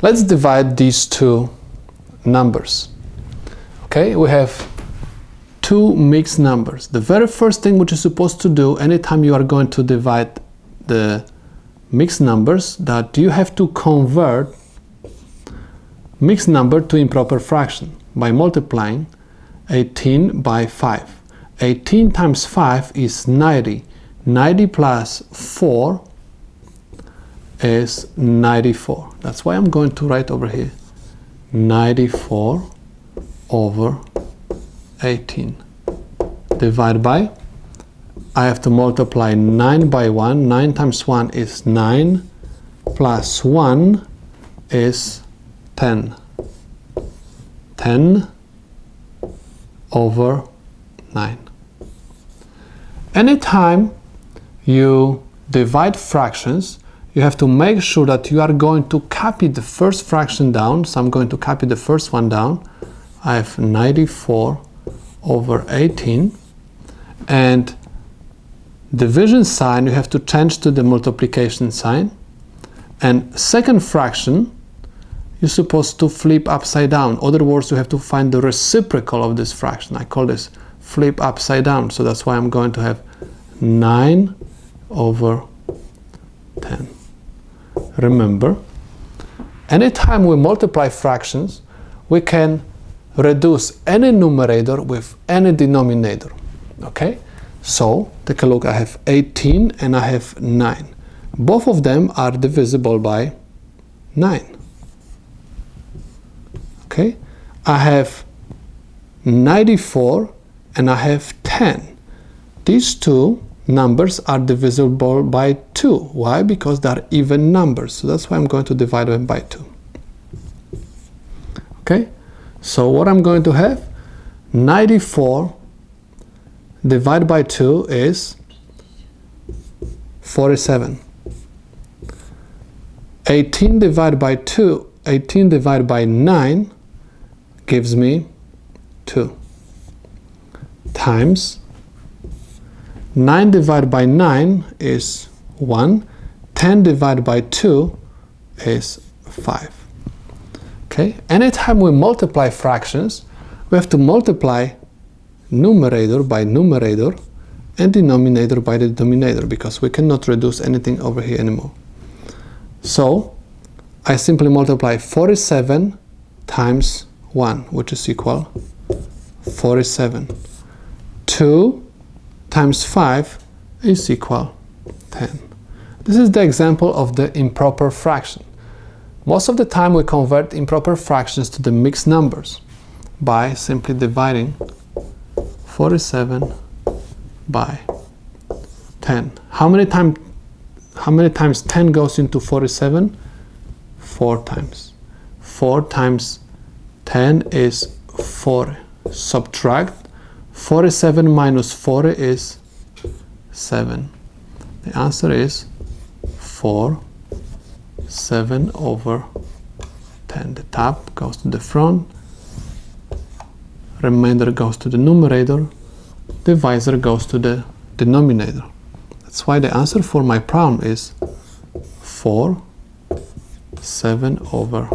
Let's divide these two numbers. Okay, we have two mixed numbers. The very first thing which you're supposed to do anytime you are going to divide the mixed numbers, that you have to convert mixed number to improper fraction by multiplying 18 by 5. 18 times 5 is 90. 90 plus 4 is 94. That's why I'm going to write over here 94 over 18. Divide by, I have to multiply 9 by 1. 9 times 1 is 9, plus 1 is 10. 10 over 9. Anytime you divide fractions, you have to make sure that you are going to copy the first fraction down. So I'm going to copy the first one down. I have 94 over 18. And division sign you have to change to the multiplication sign. And second fraction you're supposed to flip upside down. In other words, you have to find the reciprocal of this fraction. I call this flip upside down. So that's why I'm going to have 9 over 10. Remember, anytime we multiply fractions, we can reduce any numerator with any denominator. Okay? So, take a look. I have 18 and I have 9. Both of them are divisible by 9. Okay? I have 94 and I have 10. These two numbers are divisible by 2. Why? Because they are even numbers. So that's why I'm going to divide them by 2. Okay? So what I'm going to have? 94 divided by 2 is 47. 18 divided by 2, 18 divided by 9 gives me 2. Times 9 divided by 9 is 1. 10 divided by 2 is 5. Okay? Anytime we multiply fractions, we have to multiply numerator by numerator and denominator by the denominator, because we cannot reduce anything over here anymore. So I simply multiply 47 times 1, which is equal 47. 2 times 5 is equal 10. This is the example of the improper fraction. Most of the time we convert improper fractions to the mixed numbers by simply dividing 47 by 10. How many times 10 goes into 47? 4 times. 4 times 10 is 40. Subtract 47 minus 40 is 7. The answer is 7 over 10. The top goes to the front, remainder goes to the numerator, divisor goes to the denominator. That's why the answer for my problem is 7 over